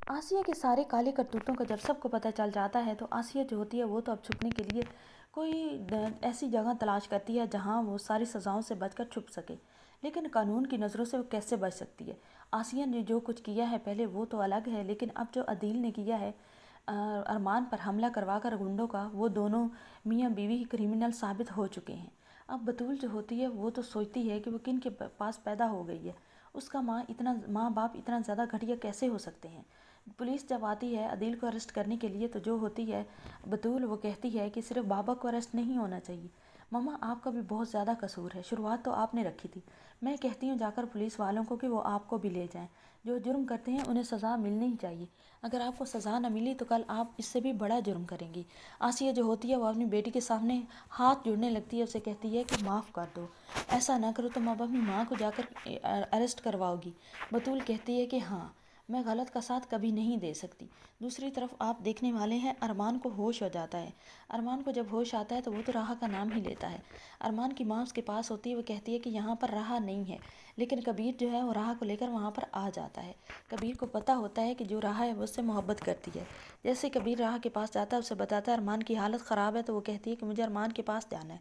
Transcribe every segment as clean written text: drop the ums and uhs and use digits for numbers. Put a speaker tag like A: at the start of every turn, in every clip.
A: आसिया के सारे काले करतूतों का जब सबको पता चल जाता है तो आसिया जो होती है वो तो अब छुपने के लिए कोई ऐसी जगह तलाश करती है जहां वो सारी सज़ाओं से बचकर छुप सके। लेकिन कानून की नज़रों से वो कैसे बच सकती है? आसिया ने जो कुछ किया है पहले वो तो अलग है, लेकिन अब जो अदील ने किया है अरमान पर हमला करवा कर गुंडों का, वो दोनों मियाँ बीवी ही क्रिमिनल साबित हो चुके हैं। अब बतूल जो होती है वो तो सोचती है कि वो किन के पास पैदा हो गई है। उसका माँ बाप इतना ज़्यादा घटिया कैसे हो सकते हैं। पुलिस जब आती है अदील को अरेस्ट करने के लिए तो जो होती है बतूल, वो कहती है कि सिर्फ बाबा को अरेस्ट नहीं होना चाहिए, मम्मा आपका भी बहुत ज़्यादा कसूर है, शुरुआत तो आपने रखी थी। मैं कहती हूँ जाकर पुलिस वालों को कि वो आपको भी ले जाएं। जो जुर्म करते हैं उन्हें सज़ा मिलनी ही चाहिए। अगर आपको सज़ा न मिली तो कल आप इससे भी बड़ा जुर्म करेंगी। आसिया जो होती है वो अपनी बेटी के सामने हाथ जोड़ने लगती है, उसे कहती है कि माफ़ कर दो, ऐसा ना करो, तुम अब अपनी माँ को जाकर अरेस्ट करवाओगी। बतूल कहती है कि हाँ, मैं गलत का साथ कभी नहीं दे सकती। दूसरी तरफ आप देखने वाले हैं अरमान को होश हो जाता है। अरमान को जब होश आता है तो वो तो राहा का नाम ही लेता है। अरमान की माँ उसके पास होती है, वो कहती है कि यहाँ पर राहा नहीं है, लेकिन कबीर जो है वो राहा को लेकर वहाँ पर आ जाता है। कबीर को पता होता है कि जो राहा है वो उससे मोहब्बत करती है। जैसे कबीर राहा के पास जाता है, उसे बताता है अरमान की हालत ख़राब है, तो वो कहती है कि मुझे अरमान के पास जाना है।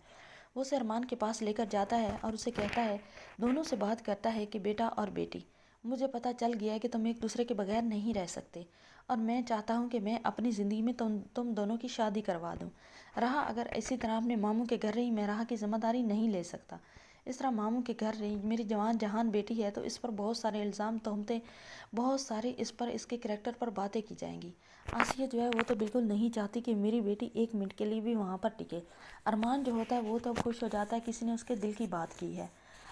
A: वो उसे अरमान के पास लेकर जाता है और उसे कहता है, दोनों से बात करता है कि बेटा और बेटी, मुझे पता चल गया है कि तुम एक दूसरे के बगैर नहीं रह सकते, और मैं चाहता हूँ कि मैं अपनी ज़िंदगी में तुम दोनों की शादी करवा दूँ। राहा अगर इसी तरह अपने मामू के घर रही, मैं राहा की ज़िम्मेदारी नहीं ले सकता। इस तरह मामू के घर रही, मेरी जवान जहान बेटी है, तो इस पर बहुत सारे इल्ज़ाम, तोहमतें, बहुत सारे इस पर, इसके करैक्टर पर बातें की जाएंगी। आसिया जो है वो तो बिल्कुल नहीं चाहती कि मेरी बेटी एक मिनट के लिए भी वहाँ पर टिके। अरमान जो होता है वो तो खुश हो जाता है, किसी ने उसके दिल की बात की है।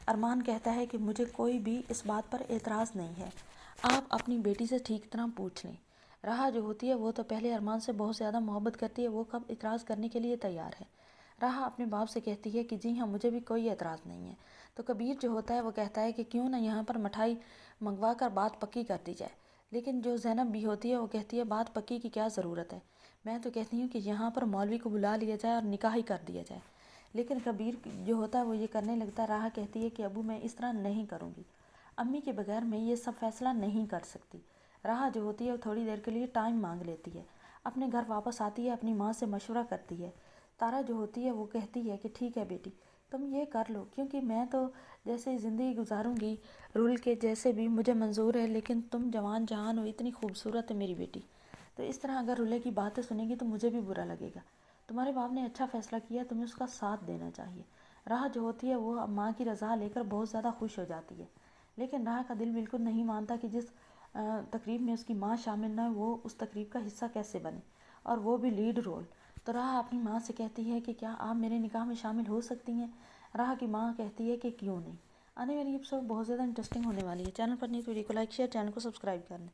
A: अरमान कहता है कि मुझे कोई भी इस बात पर एतराज़ नहीं है, आप अपनी बेटी से ठीक तरह पूछ लें। राहा जो होती है वो तो पहले अरमान से बहुत ज़्यादा मोहब्बत करती है, वो कब इतराज़ करने के लिए तैयार है। राहा अपने बाप से कहती है कि जी हाँ, मुझे भी कोई एतराज़ नहीं है। तो कबीर जो होता है वो कहता है कि क्यों ना यहाँ पर मिठाई मंगवा कर बात पक्की कर दी जाए। लेकिन जो ज़ैनब भी होती है वो कहती है बात पक्की की क्या ज़रूरत है, मैं तो कहती हूँ कि यहाँ पर मौलवी को बुला लिया जाए और निकाह ही कर दिया जाए। लेकिन कबीर जो होता है वो ये करने लगता है। राहा कहती है कि अबू मैं इस तरह नहीं करूँगी, अम्मी के बगैर मैं ये सब फैसला नहीं कर सकती। राहा जो होती है वो थोड़ी देर के लिए टाइम मांग लेती है, अपने घर वापस आती है, अपनी माँ से मशवरा करती है। तारा जो होती है वो कहती है कि ठीक है बेटी, तुम ये कर लो, क्योंकि मैं तो जैसे ज़िंदगी गुजारूंगी रूल के जैसे भी मुझे मंजूर है, लेकिन तुम जवान जहान हो, इतनी खूबसूरत है मेरी बेटी, तो इस तरह अगर रुले की बातें सुनेंगी तो मुझे भी बुरा लगेगा। तुम्हारे बाप ने अच्छा फ़ैसला किया, तुम्हें उसका साथ देना चाहिए। राह जो होती है वो माँ की रज़ा लेकर बहुत ज़्यादा खुश हो जाती है, लेकिन राह का दिल बिल्कुल नहीं मानता कि जिस तकरीब में उसकी माँ शामिल न हो, वो उस तकरीब का हिस्सा कैसे बने, और वो भी लीड रोल। तो राह अपनी माँ से कहती है कि क्या आप मेरे निकाह में शामिल हो सकती हैं। राह की माँ कहती है कि क्यों नहीं। आने वाली एपिसोड बहुत ज़्यादा इंटरेस्टिंग होने वाली है। चैनल पर नहीं तो वीडियो को लाइक शेयर, चैनल को सब्सक्राइब कर लें।